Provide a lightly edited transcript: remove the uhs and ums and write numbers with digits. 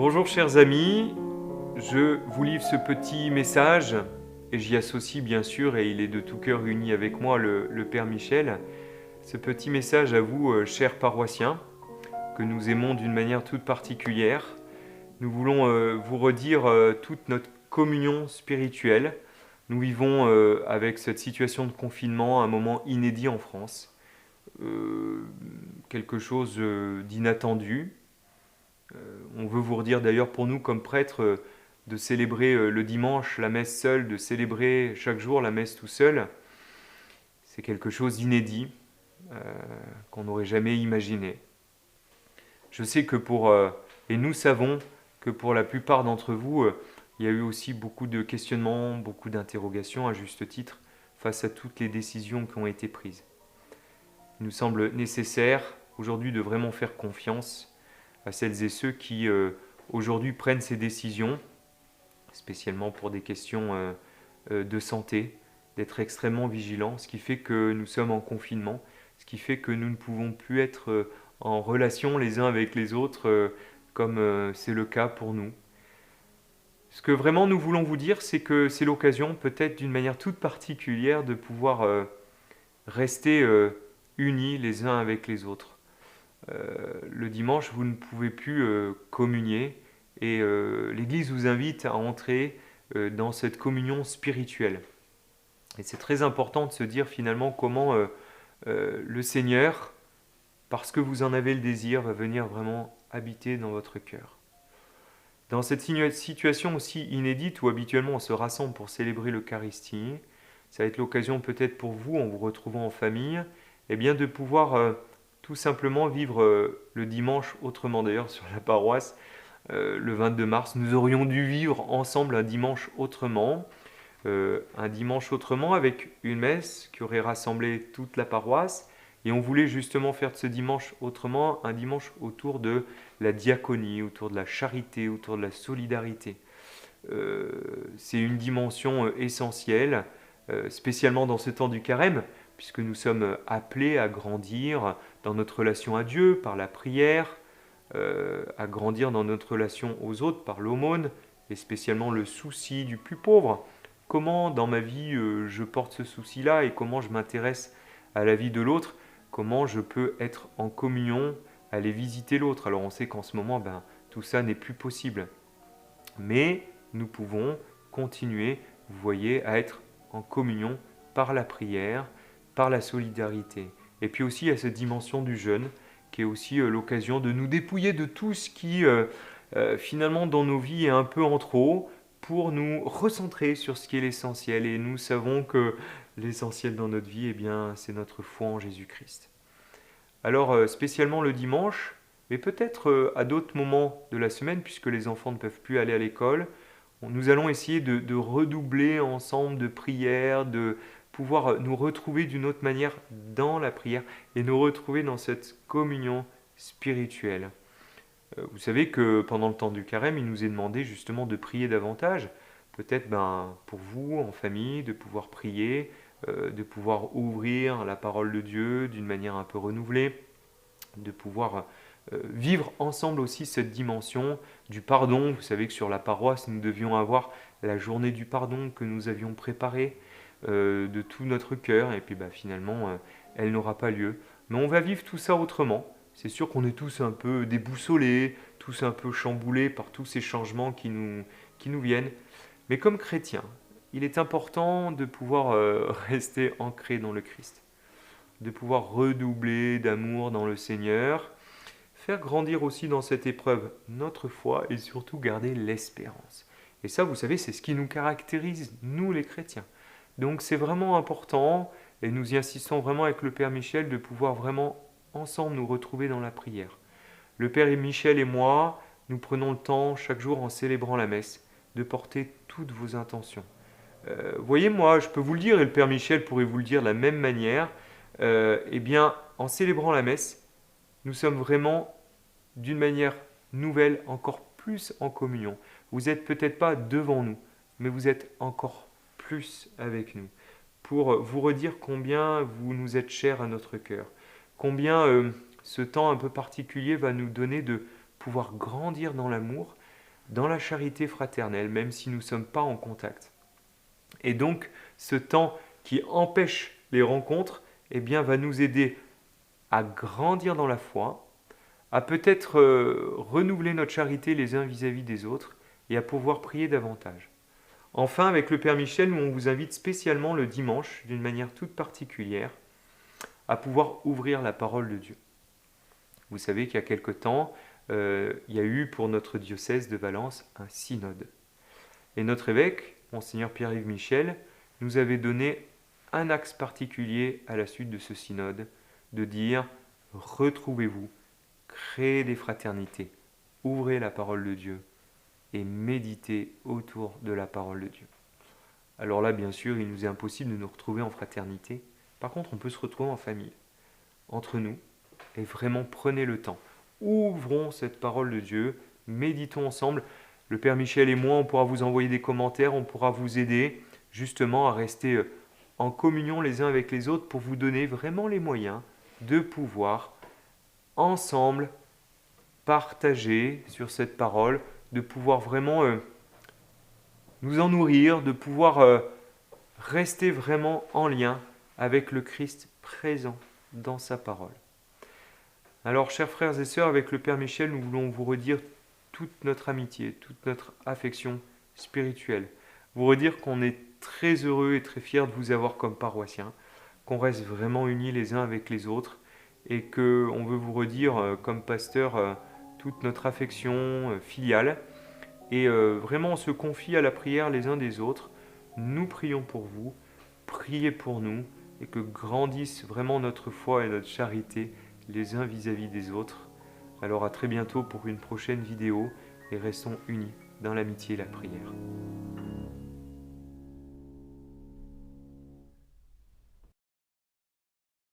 Bonjour chers amis, je vous livre ce petit message et j'y associe bien sûr, et il est de tout cœur uni avec moi, le Père Michel. Ce petit message à vous, chers paroissiens, que nous aimons d'une manière toute particulière. Nous voulons vous redire toute notre communion spirituelle. Nous vivons avec cette situation de confinement un moment inédit en France, quelque chose d'inattendu. On veut vous redire d'ailleurs pour nous comme prêtres de célébrer le dimanche la messe seule, de célébrer chaque jour la messe tout seul. C'est quelque chose d'inédit euh, qu'on n'aurait jamais imaginé. Je sais que et nous savons que pour la plupart d'entre vous, il y a eu aussi beaucoup de questionnements, beaucoup d'interrogations à juste titre face à toutes les décisions qui ont été prises. Il nous semble nécessaire aujourd'hui de vraiment faire confiance à celles et ceux qui aujourd'hui prennent ces décisions, spécialement pour des questions de santé, d'être extrêmement vigilants, ce qui fait que nous sommes en confinement, ce qui fait que nous ne pouvons plus être en relation les uns avec les autres comme c'est le cas pour nous. Ce que vraiment nous voulons vous dire, c'est que c'est l'occasion, peut-être d'une manière toute particulière, de pouvoir rester unis les uns avec les autres. Le dimanche, vous ne pouvez plus communier et l'Église vous invite à entrer dans cette communion spirituelle. Et c'est très important de se dire finalement comment le Seigneur, parce que vous en avez le désir, va venir vraiment habiter dans votre cœur. Dans cette situation aussi inédite où habituellement on se rassemble pour célébrer l'Eucharistie, ça va être l'occasion peut-être pour vous, en vous retrouvant en famille, eh bien de pouvoir tout simplement vivre le dimanche autrement. D'ailleurs, sur la paroisse, le 22 mars, nous aurions dû vivre ensemble un dimanche autrement. Un dimanche autrement avec une messe qui aurait rassemblé toute la paroisse. Et on voulait justement faire de ce dimanche autrement un dimanche autour de la diaconie, autour de la charité, autour de la solidarité. C'est une dimension essentielle, spécialement dans ce temps du carême, puisque nous sommes appelés à grandir dans notre relation à Dieu par la prière, à grandir dans notre relation aux autres par l'aumône, et spécialement le souci du plus pauvre. Comment dans ma vie je porte ce souci-là et comment je m'intéresse à la vie de l'autre, comment je peux être en communion, aller visiter l'autre. Alors on sait qu'en ce moment, tout ça n'est plus possible. Mais nous pouvons continuer, vous voyez, à être en communion par la prière, par la solidarité. Et puis aussi à cette dimension du jeûne, qui est aussi l'occasion de nous dépouiller de tout ce qui, finalement, dans nos vies est un peu en trop, pour nous recentrer sur ce qui est l'essentiel. Et nous savons que l'essentiel dans notre vie, eh bien, c'est notre foi en Jésus-Christ. Alors, spécialement le dimanche, mais peut-être à d'autres moments de la semaine, puisque les enfants ne peuvent plus aller à l'école, nous allons essayer de redoubler ensemble de prières, de pouvoir nous retrouver d'une autre manière dans la prière et nous retrouver dans cette communion spirituelle. Vous savez que pendant le temps du carême, il nous est demandé justement de prier davantage. Peut-être pour vous, en famille, de pouvoir prier, de pouvoir ouvrir la parole de Dieu d'une manière un peu renouvelée, de pouvoir vivre ensemble aussi cette dimension du pardon. Vous savez que sur la paroisse, nous devions avoir la journée du pardon que nous avions préparée de tout notre cœur, et puis finalement, elle n'aura pas lieu. Mais on va vivre tout ça autrement. C'est sûr qu'on est tous un peu déboussolés, tous un peu chamboulés par tous ces changements qui nous viennent. Mais comme chrétiens, il est important de pouvoir rester ancré dans le Christ, de pouvoir redoubler d'amour dans le Seigneur, faire grandir aussi dans cette épreuve notre foi et surtout garder l'espérance. Et ça, vous savez, c'est ce qui nous caractérise, nous les chrétiens. Donc c'est vraiment important, et nous y insistons vraiment avec le Père Michel, de pouvoir vraiment ensemble nous retrouver dans la prière. Le Père Michel et moi, nous prenons le temps chaque jour en célébrant la messe de porter toutes vos intentions. Voyez, moi, je peux vous le dire, et le Père Michel pourrait vous le dire de la même manière, eh bien, en célébrant la messe, nous sommes vraiment, d'une manière nouvelle, encore plus en communion. Vous n'êtes peut-être pas devant nous, mais vous êtes encore plus avec nous, pour vous redire combien vous nous êtes chers à notre cœur, combien ce temps un peu particulier va nous donner de pouvoir grandir dans l'amour, dans la charité fraternelle, même si nous ne sommes pas en contact. Et donc, ce temps qui empêche les rencontres, eh bien, va nous aider à grandir dans la foi, à peut-être renouveler notre charité les uns vis-à-vis des autres et à pouvoir prier davantage. Enfin, avec le Père Michel, nous, on vous invite spécialement le dimanche, d'une manière toute particulière, à pouvoir ouvrir la parole de Dieu. Vous savez qu'il y a quelque temps, il y a eu pour notre diocèse de Valence un synode. Et notre évêque, Monseigneur Pierre-Yves Michel, nous avait donné un axe particulier à la suite de ce synode, de dire « Retrouvez-vous, créez des fraternités, ouvrez la parole de Dieu et méditez autour de la parole de Dieu. » Alors là, bien sûr, il nous est impossible de nous retrouver en fraternité. Par contre, on peut se retrouver en famille, entre nous, et vraiment prenez le temps. Ouvrons cette parole de Dieu, méditons ensemble. Le Père Michel et moi, on pourra vous envoyer des commentaires, on pourra vous aider justement à rester en communion les uns avec les autres pour vous donner vraiment les moyens de pouvoir ensemble partager sur cette parole, de pouvoir vraiment nous en nourrir, de pouvoir rester vraiment en lien avec le Christ présent dans sa parole. Alors, chers frères et sœurs, avec le Père Michel, nous voulons vous redire toute notre amitié, toute notre affection spirituelle. Vous redire qu'on est très heureux et très fiers de vous avoir comme paroissiens, qu'on reste vraiment unis les uns avec les autres et qu'on veut vous redire comme pasteur toute notre affection filiale. Et vraiment, on se confie à la prière les uns des autres. Nous prions pour vous, priez pour nous et que grandisse vraiment notre foi et notre charité les uns vis-à-vis des autres. Alors à très bientôt pour une prochaine vidéo et restons unis dans l'amitié et la prière.